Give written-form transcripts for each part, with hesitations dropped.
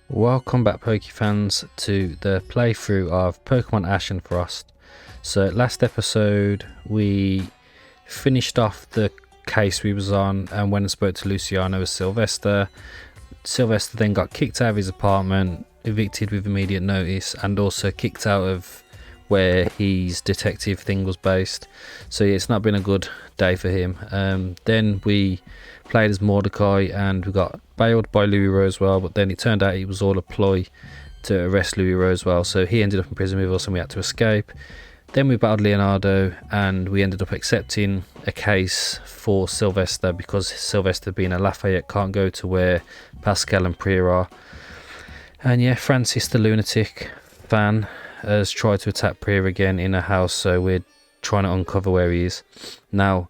Welcome back, Pokefans, to the playthrough of Pokemon Ashen Frost. So last episode we finished off the case we was on and went and spoke to Luciano as Sylvester. Sylvester then got kicked out of his apartment, evicted with immediate notice, and also kicked out of where his detective thing was based. So yeah, it's not been a good day for him. Then we played as Mordecai and we got bailed by Louis Rosewell, but then it turned out it was all a ploy to arrest Louis Rosewell, so he ended up in prison with us and we had to escape. Then we battled Leonardo and we ended up accepting a case for Sylvester because Sylvester, being a Lafayette, can't go to where Pascal and Priya are. And yeah, Francis the lunatic fan has tried to attack Priya again in her house, so we're trying to uncover where he is. Now,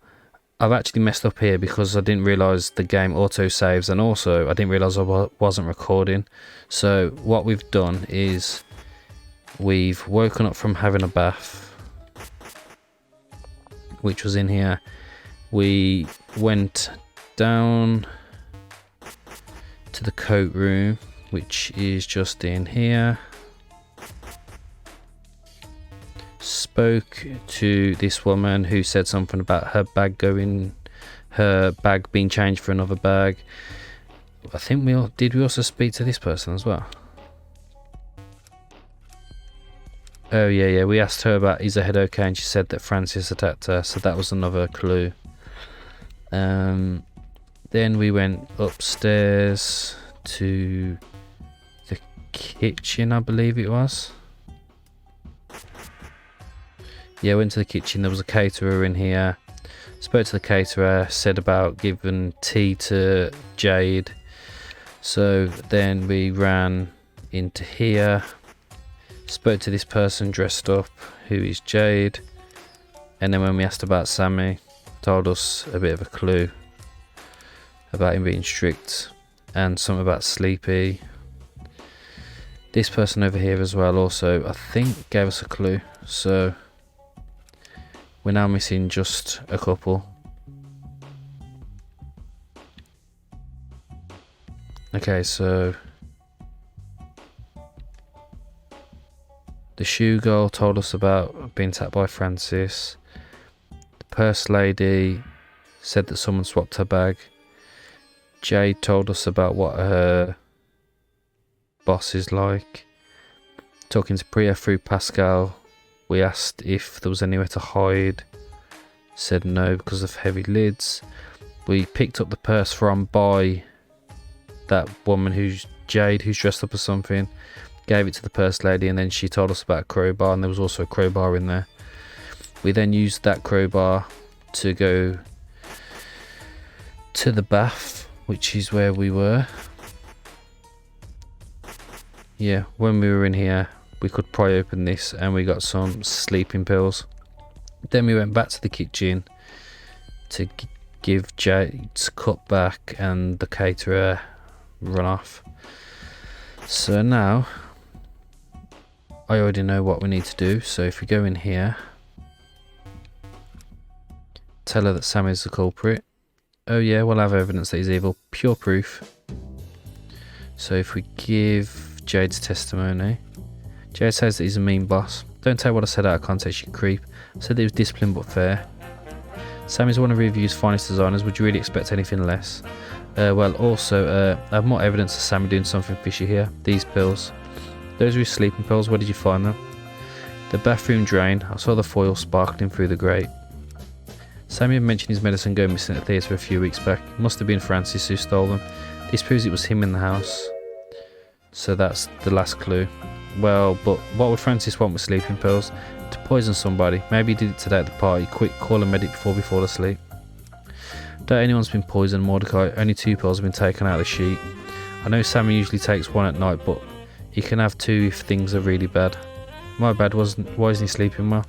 I've actually messed up here because I didn't realise the game auto saves, and also I didn't realise I wasn't recording. So what we've done is we've woken up from having a bath, which was in here. We went down to the coat room, which is just in here. Spoke to this woman who said something about her bag being changed for another bag. I think we also speak to this person as well? Oh yeah, we asked her about is her head okay, and she said that Francis attacked her, so that was another clue. Then we went upstairs to the kitchen, I believe it was. Yeah, went to the kitchen. There was a caterer in here. Spoke to the caterer, said about giving tea to Jade. So then we ran into here. Spoke to this person dressed up, who is Jade. And then when we asked about Sammy, told us a bit of a clue about him being strict and something about Sleepy. This person over here as well also, I think, gave us a clue. So we're now missing just a couple. Okay, so the shoe girl told us about being attacked by Francis. The purse lady said that someone swapped her bag. Jade told us about what her boss is like. Talking to Priya through Pascal, we asked if there was anywhere to hide. Said no because of heavy lids. We picked up the purse from by that woman who's Jade, who's dressed up as something. Gave it to the purse lady, and then she told us about a crowbar, and there was also a crowbar in there. We then used that crowbar to go to the bath, which is where we were. Yeah, when we were in here, we could pry open this and we got some sleeping pills. Then we went back to the kitchen to give Jade's cup back and the caterer run off. So now I already know what we need to do. So if we go in here, tell her that Sam is the culprit. Oh yeah, we'll have evidence that he's evil. Pure proof. So if we give Jade's testimony, Jade says that he's a mean boss. Don't take what I said out of context, you creep. I said that he was disciplined but fair. Sam is one of Riverview's finest designers. Would you really expect anything less? Well, also, I have more evidence of Sammy doing something fishy here. These pills. Those are his sleeping pills. Where did you find them? The bathroom drain. I saw the foil sparkling through the grate. Sammy had mentioned his medicine going missing at the theatre a few weeks back. It must have been Francis who stole them. This proves it was him in the house. So that's the last clue. Well, but what would Francis want with sleeping pills? To poison somebody. Maybe he did it today at the party. Quick, call a medic before we fall asleep. Don't anyone's been poisoned, Mordecai. Only 2 pills have been taken out of the sheet. I know Sammy usually takes 1 at night, but he can have 2 if things are really bad. My bad, why isn't he sleeping well?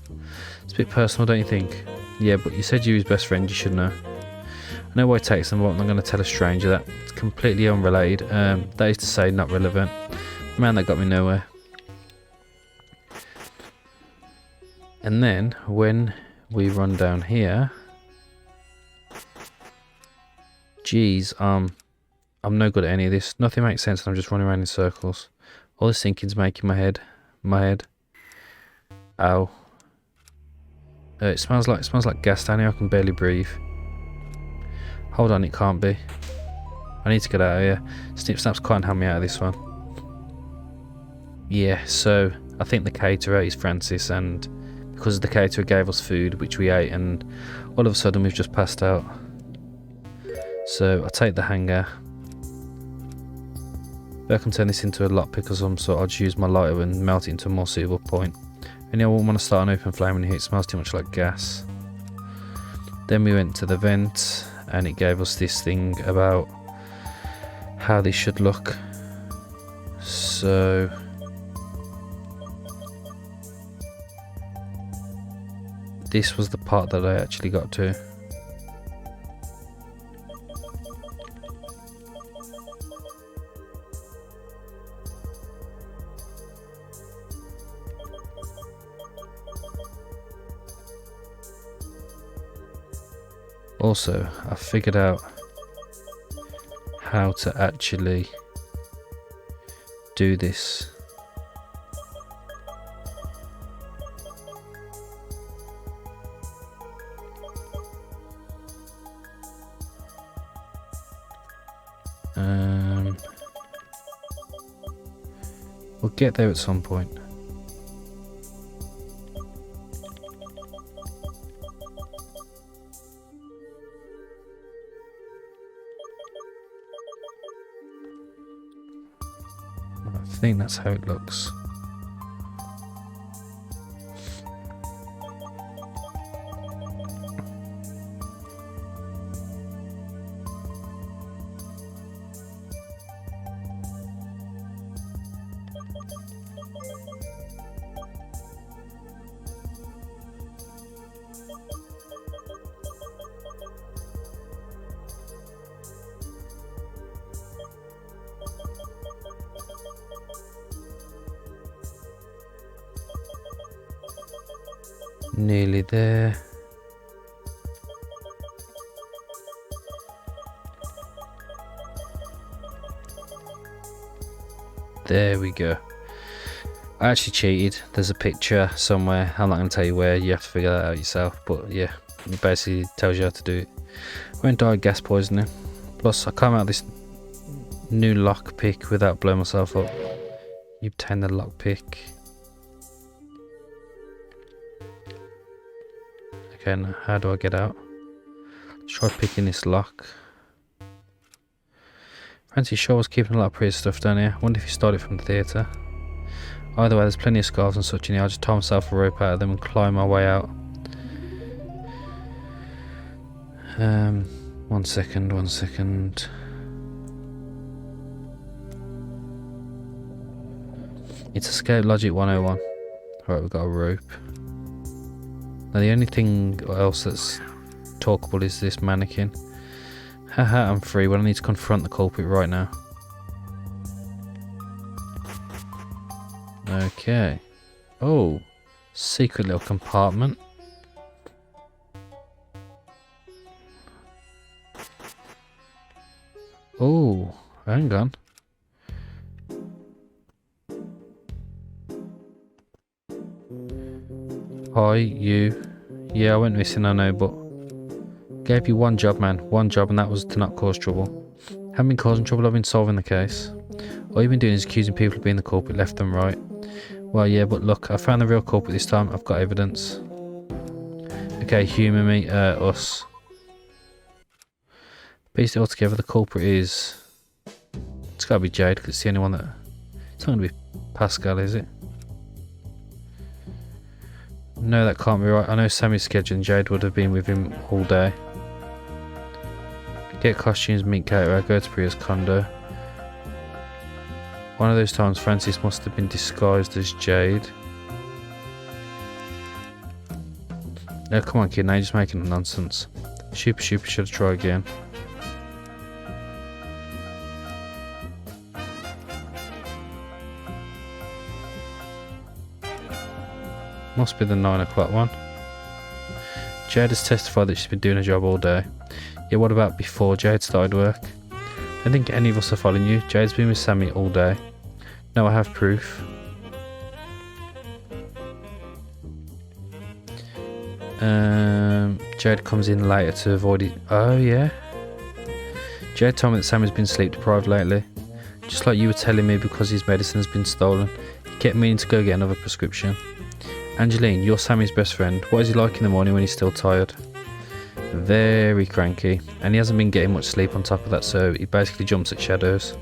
It's a bit personal, don't you think? Yeah, but you said you were his best friend, you should know. I know why he takes them, but I'm not going to tell a stranger that. It's completely unrelated. That is to say, not relevant. Man, that got me nowhere. And then when we run down here, geez, I'm no good at any of this. Nothing makes sense and I'm just running around in circles. All this thinking's making my head. Ow. It smells like gas down here. I can barely breathe. Hold on, it can't be. I need to get out of here. Snip Snaps can't hand me out of this one. Yeah, so I think the caterer is Francis, and because the caterer gave us food, which we ate, and all of a sudden we've just passed out. So I take the hanger. I can turn this into a lockpick or some sort. I'll just use my lighter and melt it into a more suitable point. And I wouldn't want to start an open flame in here, it smells too much like gas. Then we went to the vent and it gave us this thing about how this should look. So this was the part that I actually got to. Also, I figured out how to actually do this. We'll get there at some point. I think that's how it looks. Nearly there. There we go. I actually cheated. There's a picture somewhere. I'm not going to tell you where. You have to figure that out yourself. But yeah, it basically tells you how to do it. I won't die of gas poisoning. Plus, I come out of this new lockpick without blowing myself up. You obtain the lockpick. Okay, now how do I get out? Let's try picking this lock. Francis Shaw was keeping a lot of pretty stuff down here. I wonder if he started from the theatre. Either way, there's plenty of scarves and such in here. I'll just tie myself a rope out of them and climb my way out. 1 second, 1 second. It's Escape Logic 101. Alright, we've got a rope. Now the only thing else that's talkable is this mannequin. Haha, I'm free. Well, I need to confront the culprit right now. Okay. Oh, secret little compartment. Oh, hang on. Hi, you. Yeah, I went missing, I know, but gave you one job, man. One job, and that was to not cause trouble. Haven't been causing trouble, I've been solving the case. All you've been doing is accusing people of being the culprit left and right. Well, yeah, but look, I found the real culprit this time. I've got evidence. Okay, humour me, us. Piece it all together, the culprit is... It's gotta be Jade, because it's the only one that... It's not gonna be Pascal, is it? No, that can't be right. I know Sammy's schedule and Jade would have been with him all day. Get costumes, meet caterer, go to Priya's condo. One of those times Francis must have been disguised as Jade. No, come on kid, now you're just making nonsense. Super should try again. Must be the 9 o'clock one. Jade has testified that she's been doing a job all day. Yeah, what about before Jade started work? don't think any of us are following you. Jade's been with Sammy all day. No, I have proof. Jade comes in later to avoid it. Oh yeah. Jade told me that Sammy's been sleep deprived lately. Just like you were telling me, because his medicine has been stolen. He kept meaning to go get another prescription. Angeline, you're Sammy's best friend. What is he like in the morning when he's still tired? Very cranky. And he hasn't been getting much sleep on top of that, so he basically jumps at shadows.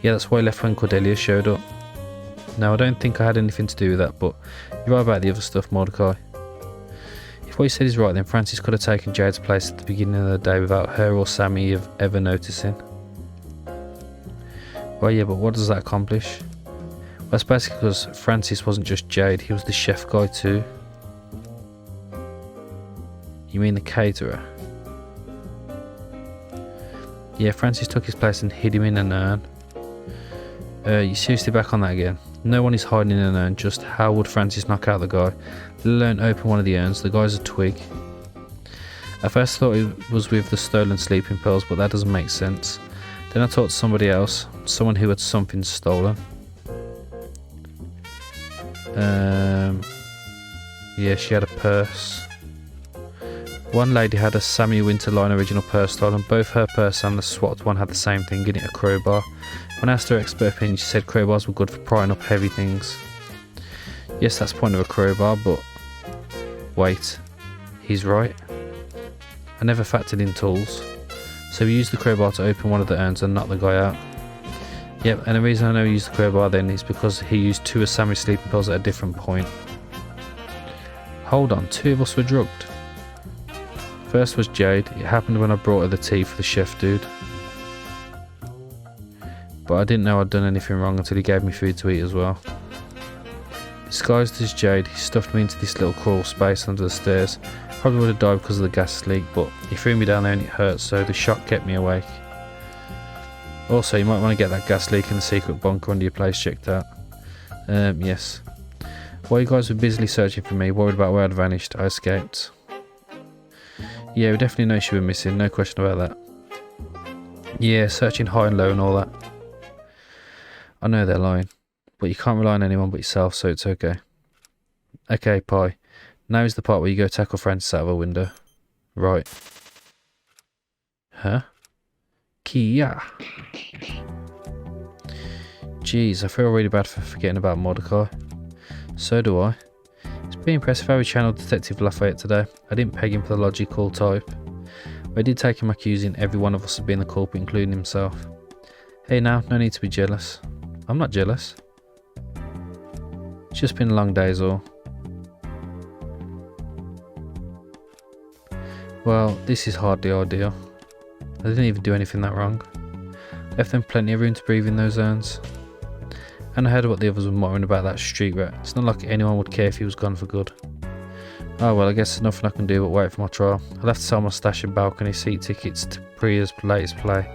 Yeah, that's why he left when Cordelia showed up. Now, I don't think I had anything to do with that, but you're right about the other stuff, Mordecai. If what you said is right, then Francis could have taken Jade's place at the beginning of the day without her or Sammy ever noticing. Well, yeah, but what does that accomplish? Well, that's basically because Francis wasn't just Jade, he was the chef guy too. You mean the caterer? Yeah, Francis took his place and hid him in an urn. You seriously back on that again? No one is hiding in an urn, just how would Francis knock out the guy? Let alone open one of the urns, the guy's a twig. At first I thought it was with the stolen sleeping pills, but that doesn't make sense. Then I thought somebody else, someone who had something stolen. Yeah, she had a purse. One lady had a Sammy Winterline original purse stolen. Both her purse and the swapped one had the same thing, in it a crowbar. When I asked her expert opinion, she said crowbars were good for prying up heavy things. Yes, that's the point of a crowbar, but... Wait, he's right. I never factored in tools. So we used the crowbar to open one of the urns and knock the guy out. Yep, and the reason I know he used the crowbar then is because he used 2 of Sammy's sleeping pills at a different point. Hold on, 2 of us were drugged. First was Jade. It happened when I brought her the tea for the chef dude. But I didn't know I'd done anything wrong until he gave me food to eat as well. Disguised as Jade, he stuffed me into this little crawl space under the stairs. Probably would have died because of the gas leak, but he threw me down there and it hurt, so the shock kept me awake. Also, you might want to get that gas leak in the secret bunker under your place checked out. Yes. While you guys were busily searching for me, worried about where I'd vanished, I escaped. Yeah, we definitely know she was missing, no question about that. Yeah, searching high and low and all that. I know they're lying, but you can't rely on anyone but yourself, so it's okay. Okay, Pie. Now is the part where you go tackle Francis out of a window. Right. Huh? Kia. Jeez, I feel really bad for forgetting about Mordecai. So do I. It's pretty impressive how we channeled Detective Lafayette today. I didn't peg him for the logical type. But I did take him accusing every one of us of being the culprit, including himself. Hey now, no need to be jealous. I'm not jealous. It's just been a long day is all. Well, this is hardly ideal. I didn't even do anything that wrong. Left them plenty of room to breathe in those urns. And I heard what the others were muttering about that street rat. It's not like anyone would care if he was gone for good. Oh well, I guess there's nothing I can do but wait for my trial. I'll have to sell my stash of balcony seat tickets to Priya's latest play.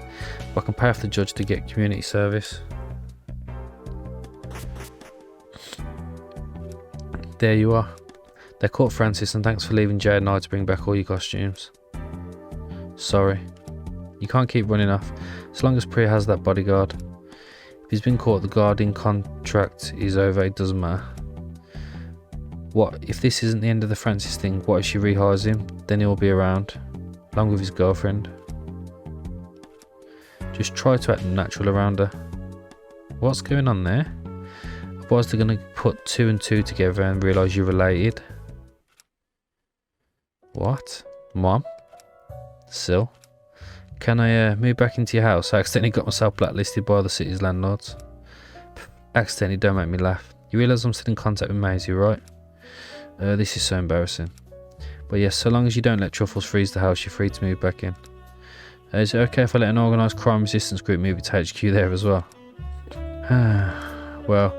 But I can pay off the judge to get community service. There you are. They caught Francis, and thanks for leaving Jade and I to bring back all your costumes. Sorry. You can't keep running off. As long as Priya has that bodyguard. If he's been caught, the guarding contract is over, it doesn't matter. What, if this isn't the end of the Francis thing, what if she rehires him? Then he'll be around, along with his girlfriend. Just try to act natural around her. What's going on there? Otherwise they're going to put 2 and 2 together and realise you're related. What? Mom? Sil? Can I move back into your house? I accidentally got myself blacklisted by the city's landlords. Accidentally, don't make me laugh. You realise I'm still in contact with Maisie, right? This is so embarrassing. But yes, so long as you don't let Truffles freeze the house, you're free to move back in. Is it okay if I let an organised crime resistance group move it to HQ there as well? Well,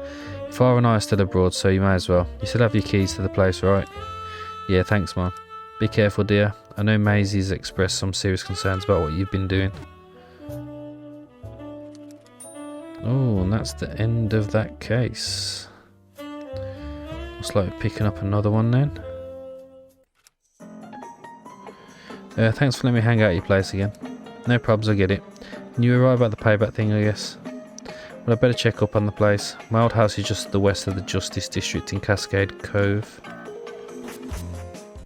if Ara and I are still abroad, so you may as well. You still have your keys to the place, right? Yeah, thanks, Mum. Be careful, dear. I know Maisie's expressed some serious concerns about what you've been doing. Oh, and that's the end of that case. Looks like we're picking up another one then. Thanks for letting me hang out at your place again. No problems, I get it. You were right about the payback thing, I guess. Well, I better check up on the place. My old house is just to the west of the Justice District in Cascade Cove.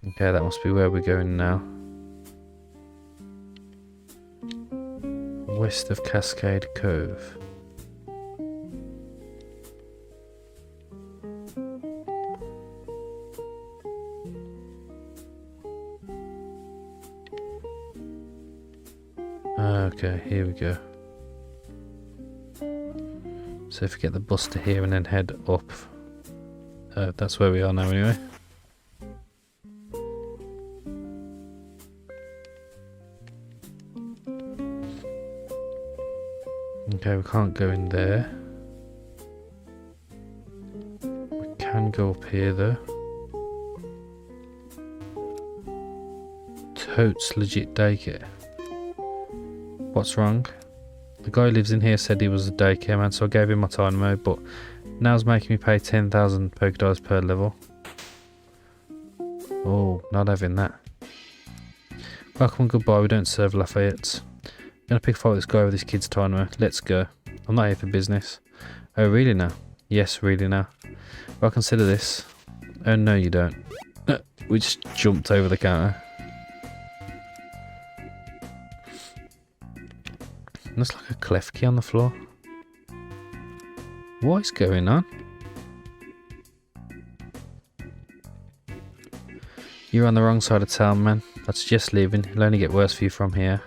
Okay, that must be where we're going now. West of Cascade Cove. Okay, here we go. So if we get the bus to here and then head up. That's where we are now anyway. Okay, we can't go in there. We can go up here though. Totes legit daycare. What's wrong? The guy who lives in here said he was a daycare man, so I gave him my time mode, but now it's making me pay 10,000 Pokédollars per level. Oh, not having that. Welcome and goodbye, we don't serve Lafayette's. I'm gonna pick a fight with this guy with his kid's timer. Let's go. I'm not here for business. Oh, really now? Yes, really now. Well, consider this. Oh, no, you don't. We just jumped over the counter. Looks like a clef key on the floor. What is going on? You're on the wrong side of town, man. I'd suggest leaving. It'll only get worse for you from here.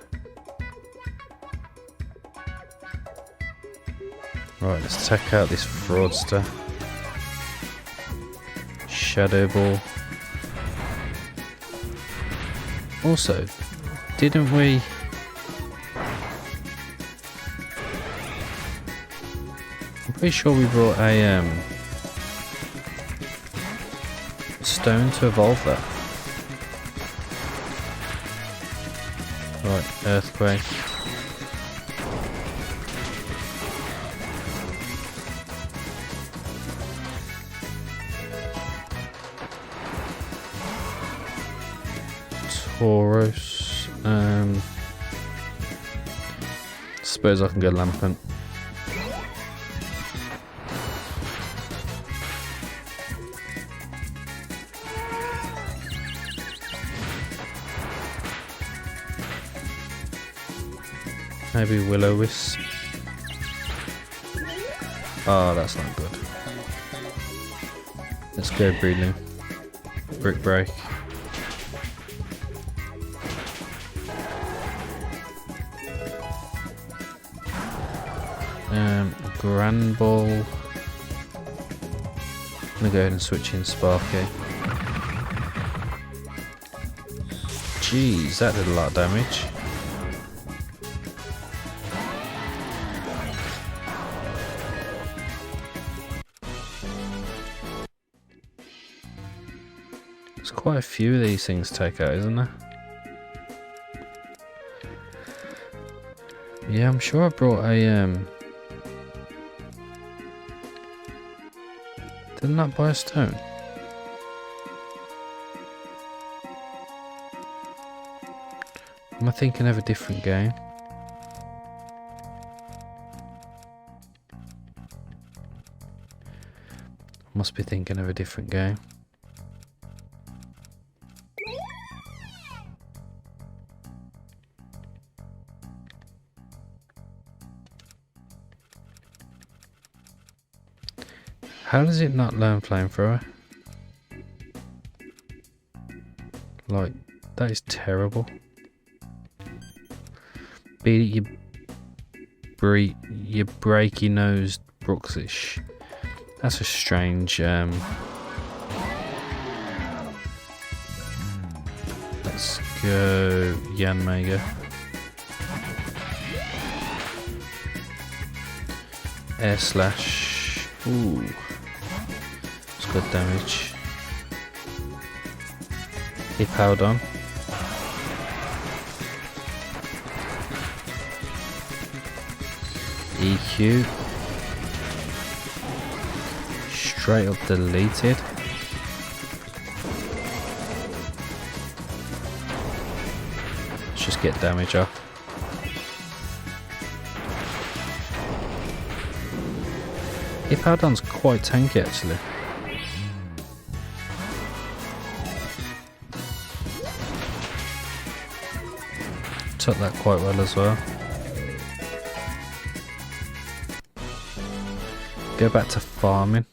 Right, let's check out this fraudster. Shadow Ball. Also, didn't we... I'm pretty sure we brought a stone to evolve that. Right, earthquake. Tauros. Suppose I can go Lampant. Maybe Will-O-Wisp. Oh, that's not good. Let's go Breedling. Brick Break. Grand Ball. I'm gonna go ahead and switch in Sparky. Jeez, that did a lot of damage. There's quite a few of these things to take out, isn't there? Yeah, I'm sure I brought a Didn't that buy a stone? Am I thinking of a different game? Must be thinking of a different game. How does it not learn flamethrower? Like, that is terrible. Beat it, you breaky nosed Brooksish. That's a strange let's go Yanmega. Air slash. Ooh. It's good damage. He powered on. EQ. Straight up deleted. Let's just get damage off. Hippowdon's quite tanky actually. Took that quite well as well. Go back to farming.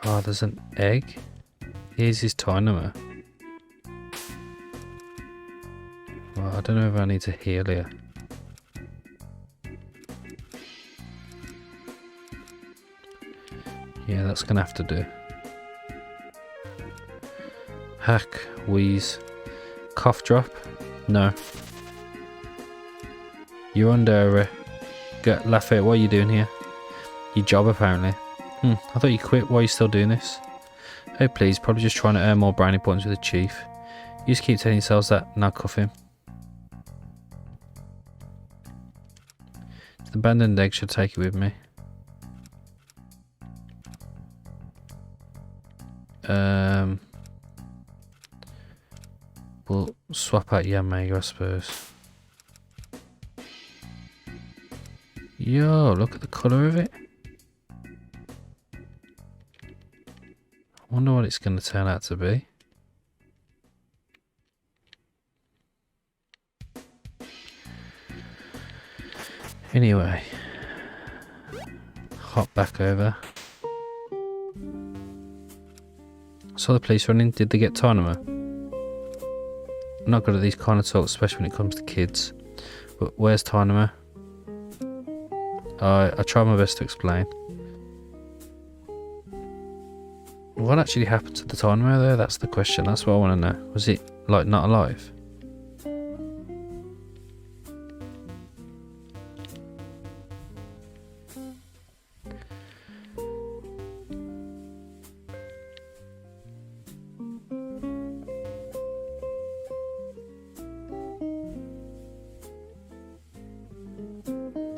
Oh, there's an egg. Here's his Tynamo. Well, I don't know if I need to heal here. Yeah, that's gonna have to do. Hack, wheeze, cough drop. No. You're under Lafayette, what are you doing here? Your job apparently. I thought you quit. Why are you still doing this? Oh please, probably just trying to earn more brownie points with the chief. You just keep telling yourselves that. Now cuff him. The abandoned egg, should take it with me. We'll swap out Yamega, I suppose. Yo, look at the colour of it. I wonder what it's going to turn out to be. Anyway, hop back over. Saw the police running. Did they get Tynamo? I'm not good at these kind of talks, especially when it comes to kids. But where's Tynamo? I tried my best to explain. What actually happened to the Tynamo though? That's the question. That's what I want to know. Was it like not alive?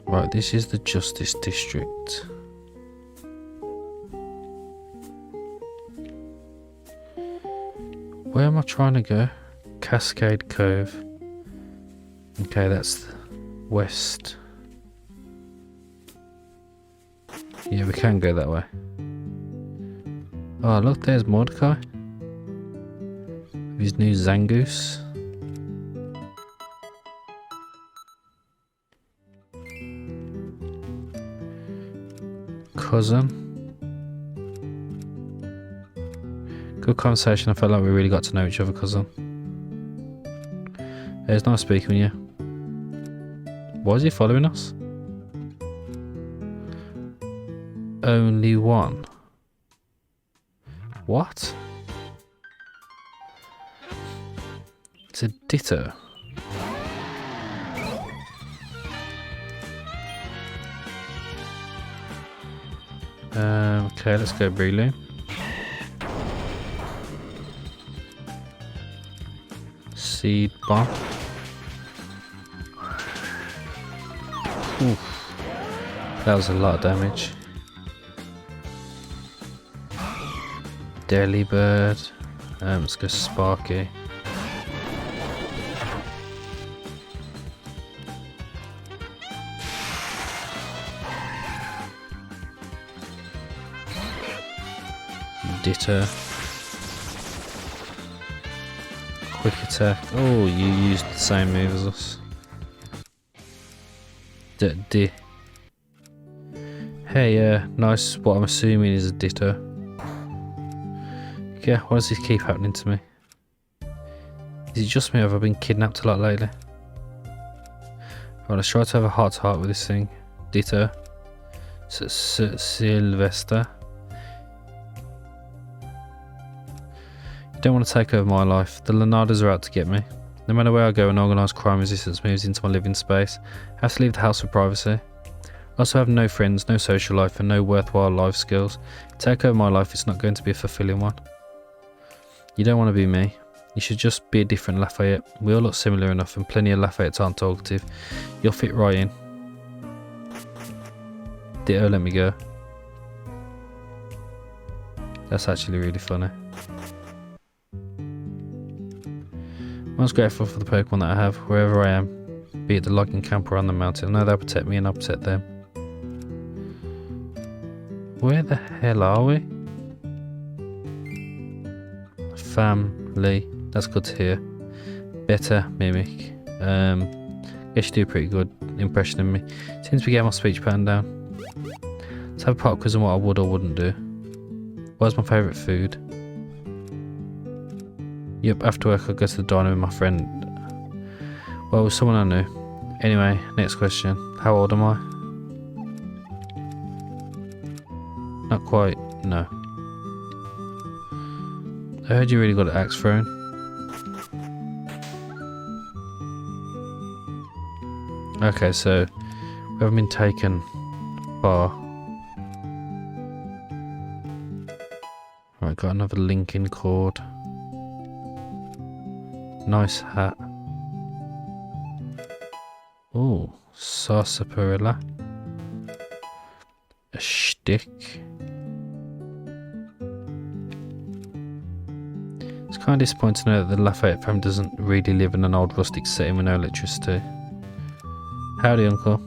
Right, this is the Justice District. Where am I trying to go? Cascade Cove. Okay, that's west. Yeah, we can go that way. Oh, look, there's Mordecai. With his new Zangoose. Cousin. Good conversation. I felt like we really got to know each other, cousin. Hey, it's nice speaking with you. Why is he following us? Only one. What? It's a ditto. Okay, let's go Breloom. Seed bomb. Oof. That was a lot of damage. Delibird. Let's go Sparky. Ditto. Quick attack. Oh, you used the same move as us. Hey, nice. What I'm assuming is a ditto. Yeah, why does this keep happening to me? Is it just me or have I been kidnapped a lot lately? Right, let's try to have a heart to heart with this thing. Ditto. Sylvester. Don't want to take over my life. The Leonardos are out to get me. No matter where I go, an organised crime resistance moves into my living space. I have to leave the house for privacy. I also have no friends, no social life, and no worthwhile life skills. Take over my life, it's not going to be a fulfilling one. You don't want to be me. You should just be a different Lafayette. We all look similar enough, and plenty of Lafayettes aren't talkative. You'll fit right in. Ditto, let me go. That's actually really funny. Most grateful for the Pokemon that I have, wherever I am, be it the logging camp or on the mountain. I know they'll protect me and I'll protect them. Where the hell are we? Family. That's good to hear. Better mimic. Guess you do a pretty good impression of me. Seems to be getting my speech pattern down. Let's have a pop quiz on what I would or wouldn't do. What's my favourite food? Yep, after work I'll go to the diner with my friend. Well, with someone I knew. Anyway, next question. How old am I? Not quite, no. I heard you're really good at axe throwing. Okay, so we haven't been taken far. Right, got another linking cord. Nice hat. Oh, sarsaparilla. A stick. It's kind of disappointing to know that the Lafayette family doesn't really live in an old rustic setting with no electricity. Howdy, Uncle.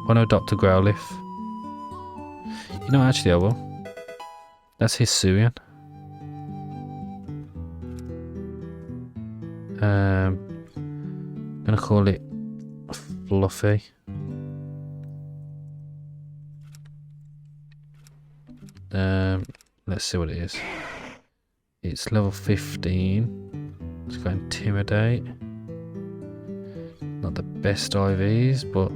Want to adopt a Growlithe? You know, actually I will. That's Hisuian. Gonna call it Fluffy. Let's see what it is. It's level 15. It's got Intimidate. Not the best IVs, but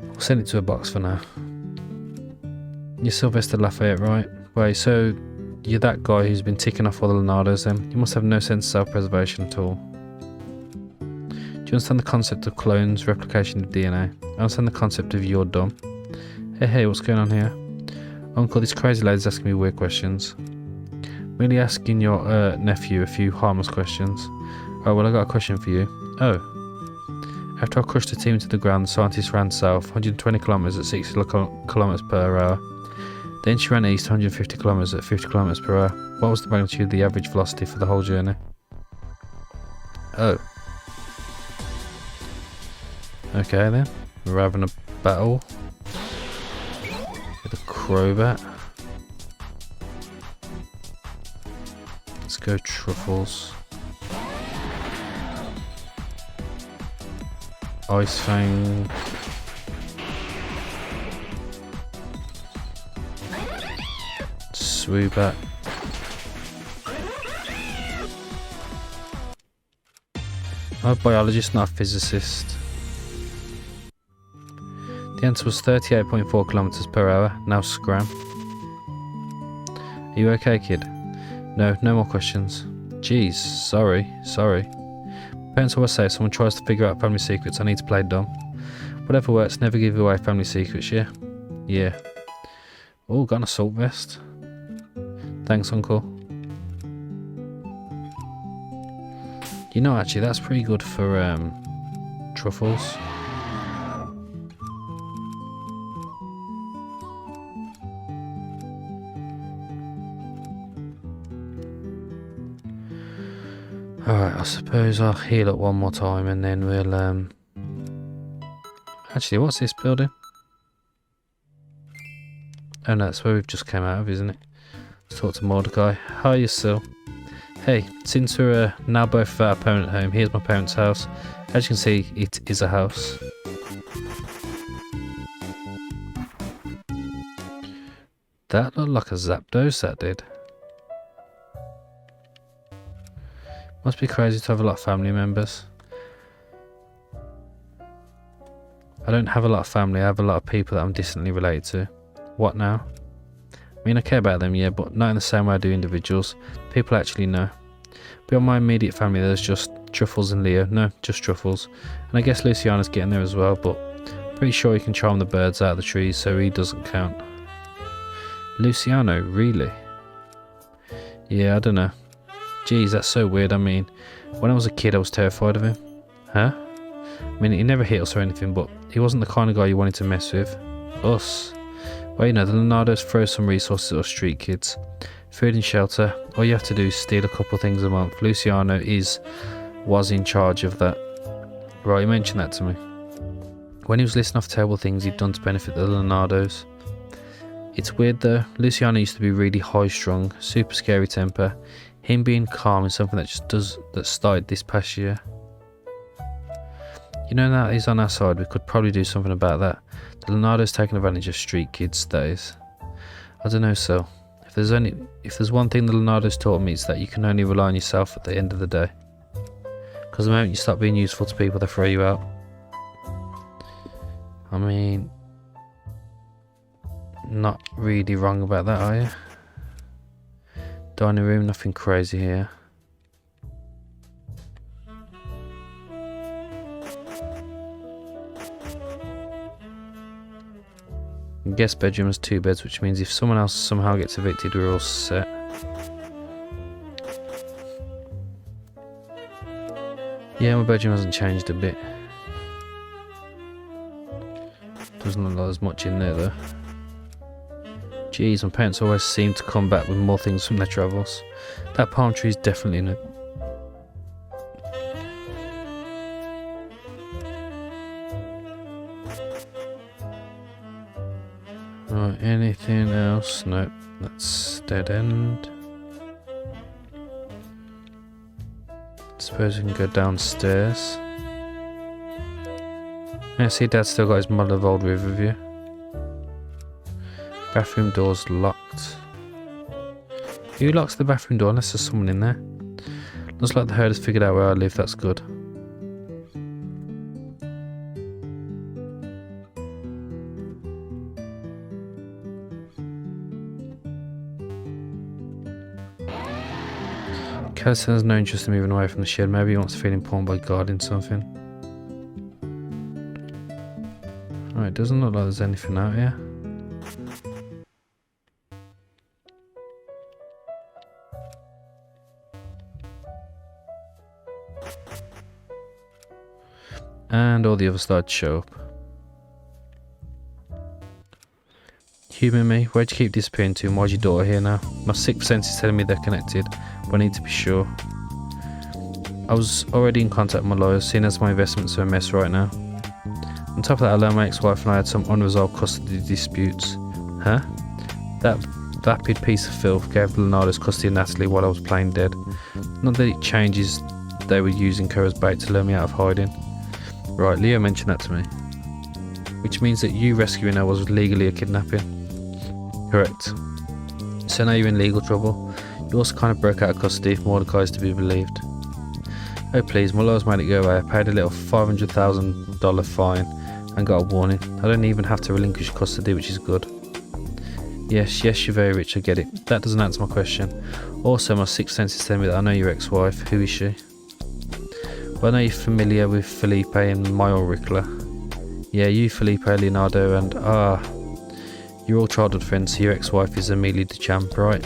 we'll send it to a box for now. You're Sylvester Lafayette, right? Wait, so you're that guy who's been ticking off all the Leonardos then? You must have no sense of self-preservation at all. Do you understand the concept of clones, replication of DNA? I understand the concept of you're dumb. Hey, what's going on here? Uncle, this crazy lady's asking me weird questions. Merely asking your nephew a few harmless questions. Oh, well, I got a question for you. Oh. After I crushed the team into the ground, the scientist ran south 120 kilometers at 60 kilometers per hour. Then she ran east 150 kilometers at 50 kilometers per hour. What was the magnitude of the average velocity for the whole journey? Oh. Okay then. We're having a battle. With a Crobat. Let's go Truffles. Ice Fang. Swoobat. I'm a biologist, not a physicist. The answer was 38.4 kilometers per hour. Now scram. Are you okay, kid? No, no more questions. Jeez, sorry. Parents always say if someone tries to figure out family secrets, I need to play dumb. Whatever works, never give away family secrets, yeah? Yeah. Oh, got an assault vest. Thanks, Uncle. You know, actually, that's pretty good for Truffles. Alright, I suppose I'll heal it one more time and then we'll actually, what's this building? Oh no, that's where we've just come out of, isn't it? Let's talk to Mordecai. Hi, Sil. Hey, since we're now both at our permanent home, here's my parents' house. As you can see, it is a house. That looked like a Zapdos, that did. Must be crazy to have a lot of family members. I don't have a lot of family, I have a lot of people that I'm distantly related to. What now? I mean, I care about them, yeah, but not in the same way I do individuals. People I actually know. Beyond my immediate family, there's just Truffles and Leo. No, just Truffles. And I guess Luciana's getting there as well, but pretty sure he can charm the birds out of the trees, so he doesn't count. Luciano, really? Yeah, I don't know. Geez, that's so weird. I mean, when I was a kid, I was terrified of him. Huh? I mean, he never hit us or anything, but he wasn't the kind of guy you wanted to mess with. Us. Well, you know, the Leonardos throw some resources at us street kids. Food and shelter. All you have to do is steal a couple things a month. Luciano was in charge of that. Right, he mentioned that to me. When he was listing off terrible things he'd done to benefit the Leonardos. It's weird though. Luciano used to be really high-strung, super scary temper. Him being calm is something that started this past year. You know, now that he's on our side, we could probably do something about that. The Leonardo's taking advantage of street kids, that is. I don't know, so if there's one thing the Leonardo's taught me, it's that you can only rely on yourself at the end of the day. Because the moment you start being useful to people, they throw you out. I mean, not really wrong about that, are you? Dining room, nothing crazy here. Guest bedroom has 2 beds, which means if someone else somehow gets evicted, we're all set. Yeah, my bedroom hasn't changed a bit. Doesn't look like there's much in there though. Jeez, my parents always seem to come back with more things from their travels. That palm tree is definitely in it. Right, anything else? Nope, that's dead end. Suppose we can go downstairs. Yeah, see, Dad's still got his model of old Riverview. Bathroom door's locked. Who locks the bathroom door unless there's someone in there? Looks like the herd has figured out where I live, that's good. Callison has no interest in moving away from the shed. Maybe he wants to feel important by guarding something. Alright, doesn't look like there's anything out here. And all the others started to show up. Human me, where'd you keep disappearing to and why's your daughter here now? My 6th sense is telling me they're connected, but I need to be sure. I was already in contact with my lawyers, seeing as my investments are a mess right now. On top of that, I learned my ex-wife and I had some unresolved custody disputes. Huh? That vapid piece of filth gave the Leonardo's custody of Natalie while I was playing dead. Not that it changes they were using her as bait to lure me out of hiding. Right, Leo mentioned that to me. Which means that you rescuing her was legally a kidnapping. Correct. So now you're in legal trouble. You also kind of broke out of custody if Mordecai is to be believed. Oh please, my lawyers made it go away. I paid a little $500,000 fine and got a warning. I don't even have to relinquish custody, which is good. Yes, you're very rich, I get it. That doesn't answer my question. Also, my 6th sense is telling me that I know your ex-wife. Who is she? Well, I know you're familiar with Felipe and my Auricular. Yeah, you, Felipe, Leonardo, and you're all childhood friends, so your ex-wife is Amelie Duchamp, right?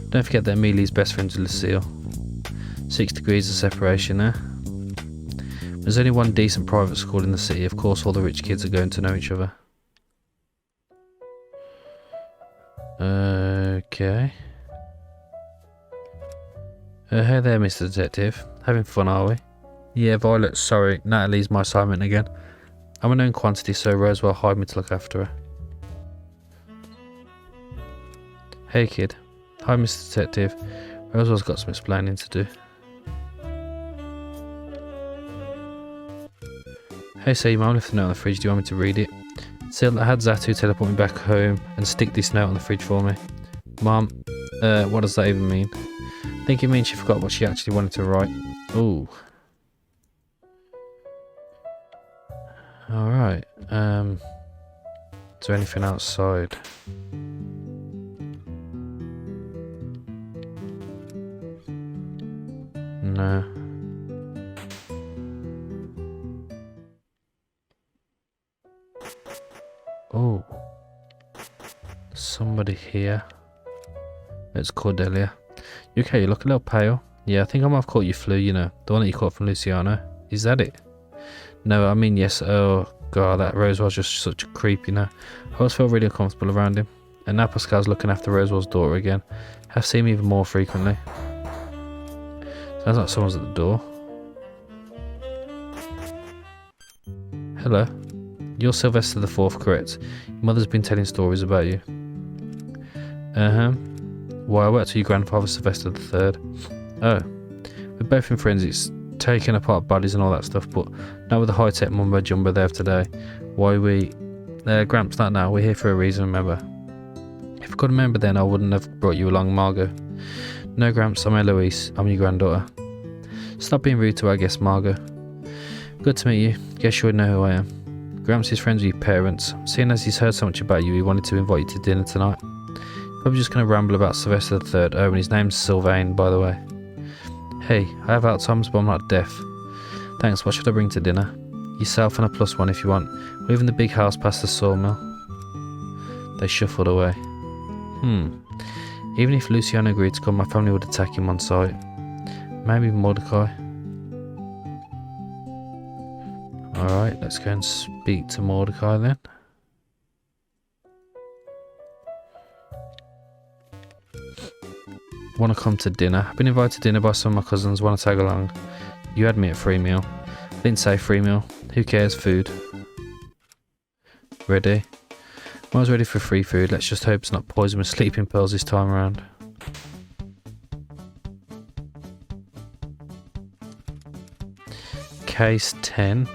Don't forget that Amelie's best friend is Lucille. 6 degrees of separation there. There's only one decent private school in the city, of course all the rich kids are going to know each other. Okay. Hey there, Mr. Detective. Having fun, are we? Yeah, Violet, sorry, Natalie's my assignment again. I'm a known quantity, so Roswell hired me to look after her. Hey kid. Hi Mr. Detective. Roswell's got some explaining to do. Hey, so your mum left a note on the fridge, do you want me to read it? Sil, I had Zatu teleport me back home and stick this note on the fridge for me. Mum, what does that even mean? I think it means she forgot what she actually wanted to write. Ooh. Alright, is there anything outside? No. Oh. Somebody here. It's Cordelia. You okay? You look a little pale. Yeah, I think I might have caught you flu, you know. The one that you caught from Luciano. Is that it? No, I mean yes. Oh god, that Rose was just such a creep, you know. I always felt really uncomfortable around him. And now Pascal's looking after Roswell's daughter again. Have seen him even more frequently. Sounds like someone's at the door. Hello. You're Sylvester the Fourth, correct? Your mother's been telling stories about you. Why, I worked with your grandfather, Sylvester the Third. Oh. We're both in forensics, taking apart bodies and all that stuff, but not with the high-tech mumbo-jumbo they have today. Why we... Gramps, not now. We're here for a reason, remember. If I could remember then, I wouldn't have brought you along, Margot. No, Gramps, I'm Eloise. I'm your granddaughter. Stop being rude to our guest, Margot. Good to meet you. Guess you would know who I am. Gramps is friends with your parents. Seeing as he's heard so much about you, he wanted to invite you to dinner tonight. Probably just going to ramble about Sylvester the Third. Oh, and his name's Sylvain, by the way. Hey, I have Alzheimer's, but I'm not deaf. Thanks, what should I bring to dinner? Yourself and a +1 if you want. We're in the big house past the sawmill. They shuffled away. Even if Luciano agreed to come, my family would attack him on sight. Maybe Mordecai. Alright, let's go and speak to Mordecai then. Want to come to dinner? I've been invited to dinner by some of my cousins. Want to tag along? You had me at free meal. I didn't say free meal. Who cares? Food. Ready? I was ready for free food. Let's just hope it's not poison with sleeping pills this time around. Case 10.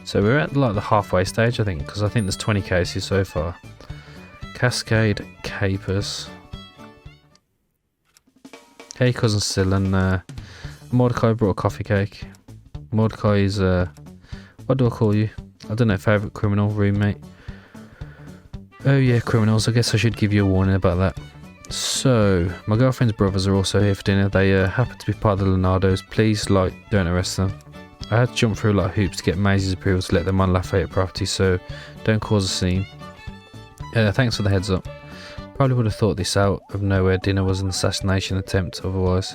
So we're at like the halfway stage, I think, because I think there's 20 cases so far. Cascade Capers. Hey, cousin Sil, and Mordecai brought a coffee cake. Mordecai is what do I call you? I don't know, favourite criminal, roommate. Oh yeah, criminals. I guess I should give you a warning about that. So, my girlfriend's brothers are also here for dinner. They happen to be part of the Leonardos. Please, don't arrest them. I had to jump through a lot of hoops to get Maisie's approval to let them on Lafayette property, so don't cause a scene. Thanks for the heads up. Probably would have thought this out of nowhere. Dinner was an assassination attempt otherwise.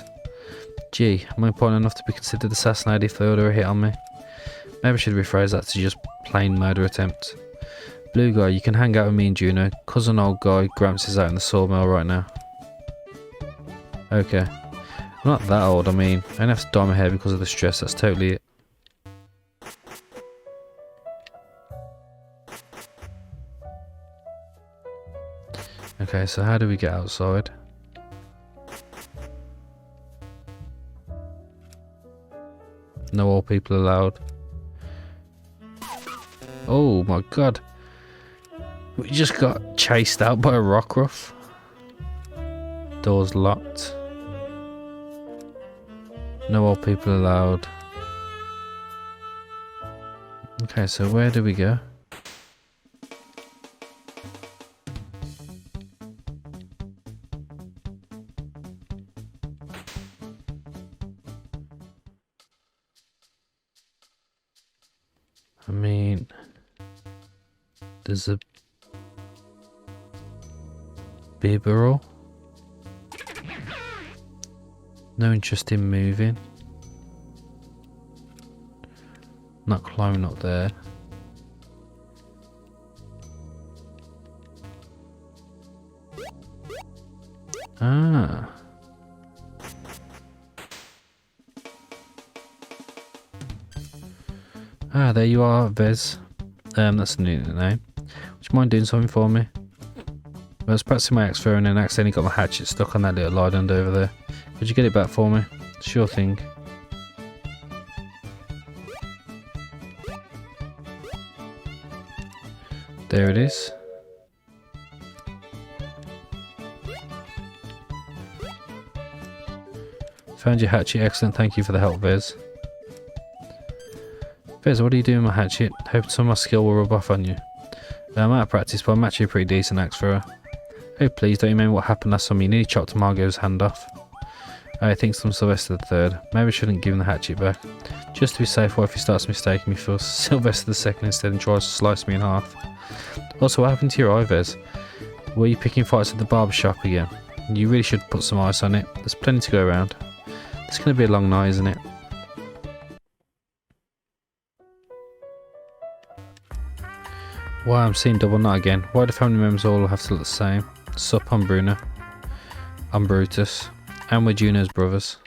Gee, am I important enough to be considered assassinated if they order a hit on me? Maybe I should rephrase that to just plain murder attempt. Blue guy, you can hang out with me and Juno. Cousin old guy, Gramps is out in the sawmill right now. Okay. I'm not that old, I mean, I don't have to dye my hair because of the stress, that's totally it. Okay, so how do we get outside? No old people allowed. Oh my god. We just got chased out by a rockruff. Doors locked. No old people allowed. Okay, so where do we go? I mean, there's a Bibberel. No interest in moving. Not climbing up there. Ah. Ah, there you are, Vez. That's a new name. Would you mind doing something for me? I was practicing my axe throw and then accidentally got my hatchet stuck on that little island over there. Could you get it back for me? Sure thing. There it is. Found your hatchet, excellent, thank you for the help, Vez. Vez, what are you doing with my hatchet? Hoping some of my skill will rub off on you. I'm out of practice, but I'm actually a pretty decent axe thrower. Oh please, don't you remember what happened last time you nearly chopped Margot's hand off? I think I'm Sylvester the Third. Maybe I shouldn't give him the hatchet back. Just to be safe, what if he starts mistaking me for Sylvester the Second instead and tries to slice me in half? Also, what happened to your eye, Vez? Were you picking fights at the barber shop again? You really should put some ice on it. There's plenty to go around. It's going to be a long night, isn't it? Why I'm seeing double, not again. Why do family members all have to look the same? Sup, I'm Bruno. I'm Brutus. And we're Juno's brothers.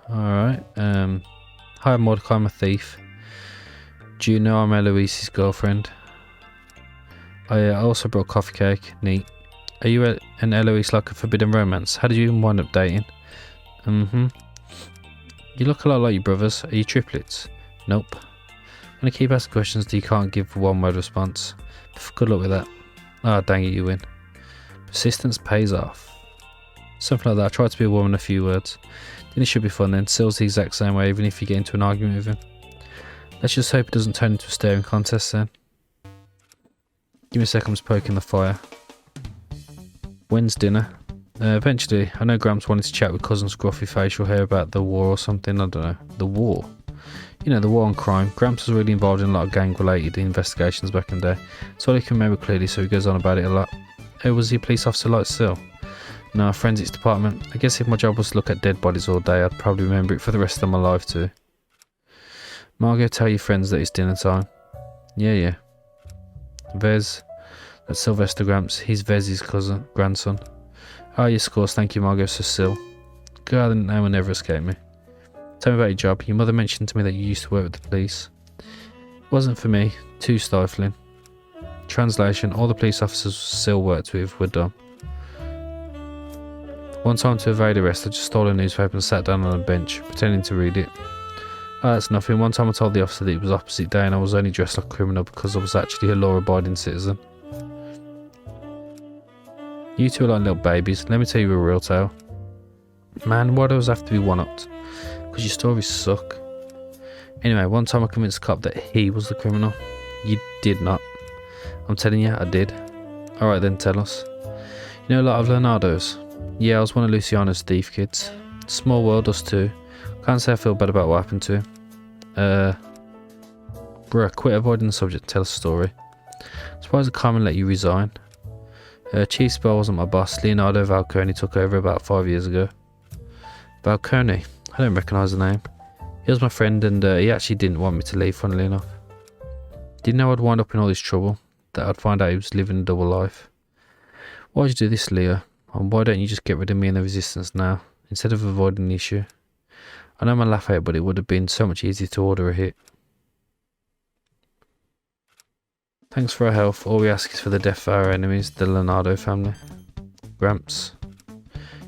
Alright, hi, Mordecai, I'm a thief. Juno, I'm Eloise's girlfriend. I also brought coffee cake. Neat. Are you an Eloise like a forbidden romance? How did you even wind up dating? You look a lot like your brothers. Are you triplets? Nope. I'm gonna keep asking questions that you can't give one word response. Good luck with that. Ah, dang it, you win. Persistence pays off. Something like that. I tried to be a woman a few words. Then it should be fun then. Syl's the exact same way, even if you get into an argument with him. Let's just hope it doesn't turn into a staring contest then. Give me a second, I'm just poking the fire. When's dinner? Eventually. I know Gramps wanted to chat with cousin Scruffy Facial Hair about the war or something. I don't know. The war? You know, the war on crime. Gramps was really involved in a lot of gang-related investigations back in the day. That's all he can remember clearly, so he goes on about it a lot. Oh, was he a police officer like Syl? No, forensics department. I guess if my job was to look at dead bodies all day, I'd probably remember it for the rest of my life too. Margot, tell your friends that it's dinner time. Yeah. Vez. That's Sylvester Gramps. He's Vez's grandson. Oh yes, of course, thank you, Margot. So Syl. God, that name will never escape me. Tell me about your job. Your mother mentioned to me that you used to work with the police. It wasn't for me. Too stifling. Translation, all the police officers Syl worked with were dumb. One time to evade arrest, I just stole a newspaper and sat down on a bench, pretending to read it. Oh, that's nothing. One time I told the officer that it was opposite day and I was only dressed like a criminal because I was actually a law-abiding citizen. You two are like little babies. Let me tell you a real tale. Man, why do I always have to be one-upped? Because your stories suck. Anyway, one time I convinced the cop that he was the criminal. You did not. I'm telling you, I did. Alright then, tell us. You know a lot of Leonardo's? Yeah, I was one of Luciano's thief kids. Small world, us too. Can't say I feel bad about what happened to him. Bruh, quit avoiding the subject and tell us a story. Surprised Carmen let you resign. Chief Spell wasn't my boss. Leonardo Valcone took over about 5 years ago. Valcone? I don't recognise the name. He was my friend and he actually didn't want me to leave, funnily enough. Didn't know I'd wind up in all this trouble. That I'd find out he was living a double life. Why'd you do this, Leo? And why don't you just get rid of me and the resistance now, instead of avoiding the issue? I know I laugh at it, but it would have been so much easier to order a hit. Thanks for our help. All we ask is for the death of our enemies, the Leonardo family. Gramps.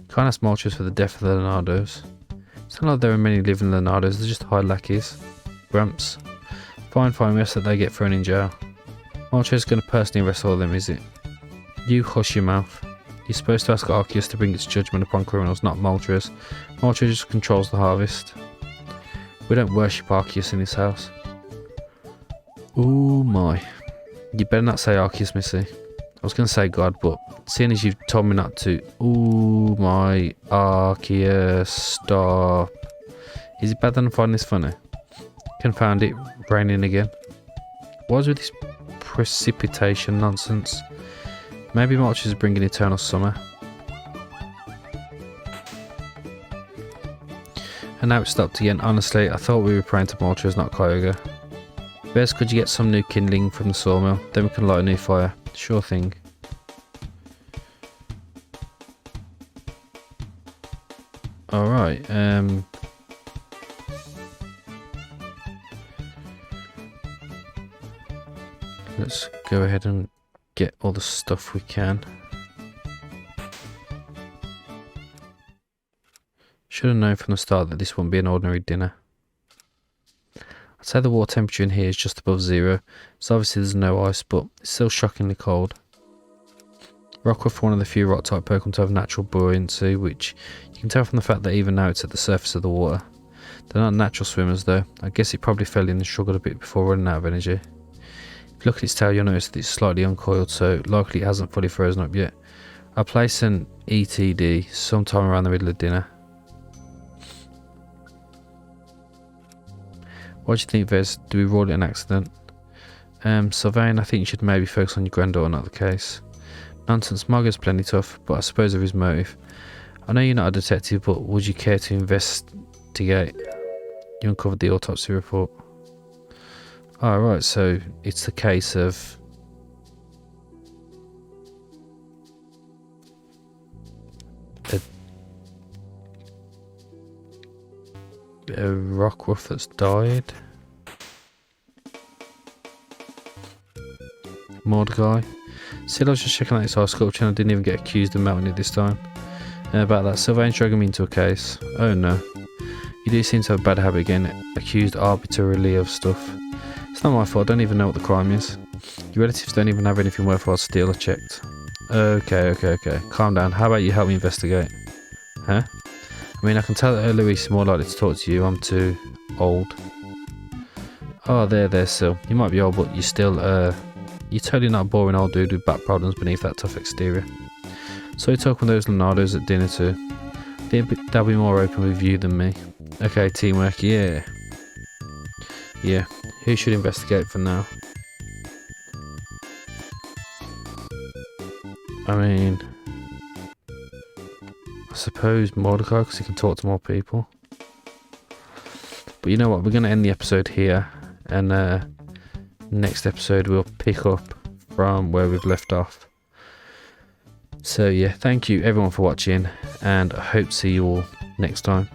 Can't ask Moltres for the death of the Leonardos. It's not like there are many living Leonardos, they're just hired lackeys. Gramps. Fine, we ask that they get thrown in jail. Moltres is going to personally arrest all of them, is it? You hush your mouth. You're supposed to ask Arceus to bring its judgment upon criminals, not Moltres. Moltres just controls the harvest. We don't worship Arceus in this house. Ooh my. You better not say Arceus, Missy. I was going to say God, but seeing as you've told me not to. Ooh my Arceus, stop. Is it bad that I'm finding this funny? Confound it, raining again. What is with this precipitation nonsense? Maybe Moltres is bringing eternal summer. And now it stopped again. Honestly, I thought we were praying to Moltres, not Kyogre. Bez, could you get some new kindling from the sawmill? Then we can light a new fire. Sure thing. Alright, let's go ahead and get all the stuff we can. Should have known from the start that this wouldn't be an ordinary dinner. I'd say the water temperature in here is just above 0, so obviously there's no ice, but it's still shockingly cold. Rockruff, one of the few rock type Pokemon to have natural buoyancy, which you can tell from the fact that even now it's at the surface of the water. They're not natural swimmers though. I guess it probably fell in and struggled a bit before running out of energy. If you look at its tail, you'll notice that it's slightly uncoiled, so likely it hasn't fully frozen up yet. I'll place an ETD sometime around the middle of dinner. What do you think, Vez? Do we rule it an accident? Sylvain, I think you should maybe focus on your granddaughter, not the case. Nonsense, Margot's plenty tough, but I suppose there is motive. I know you're not a detective, but would you care to investigate? You uncovered the autopsy report. Oh, right, so it's the case of a rockruff that's died. MORDECAI. Still, I was just checking out this ice sculpture and I didn't even get accused of melting it this time. About that, Sylvain's dragging me into a case. Oh no. You do seem to have a bad habit of getting accused arbitrarily of stuff. It's not my fault, I don't even know what the crime is. Your relatives don't even have anything worthwhile to steal or checked. Okay. Calm down. How about you help me investigate? Huh? I mean, I can tell that Louise is more likely to talk to you. I'm too old. Oh, there, Syl. You might be old, but you're still, you're totally not a boring old dude with back problems beneath that tough exterior. So you talk with those Leonardos at dinner too. They'll be more open with you than me. Okay, teamwork, yeah. Yeah, who should investigate for now? I mean, I suppose MORDECAI, because he can talk to more people. But you know what, we're going to end the episode here. And next episode we'll pick up from where we've left off. So yeah, thank you everyone for watching, and I hope to see you all next time.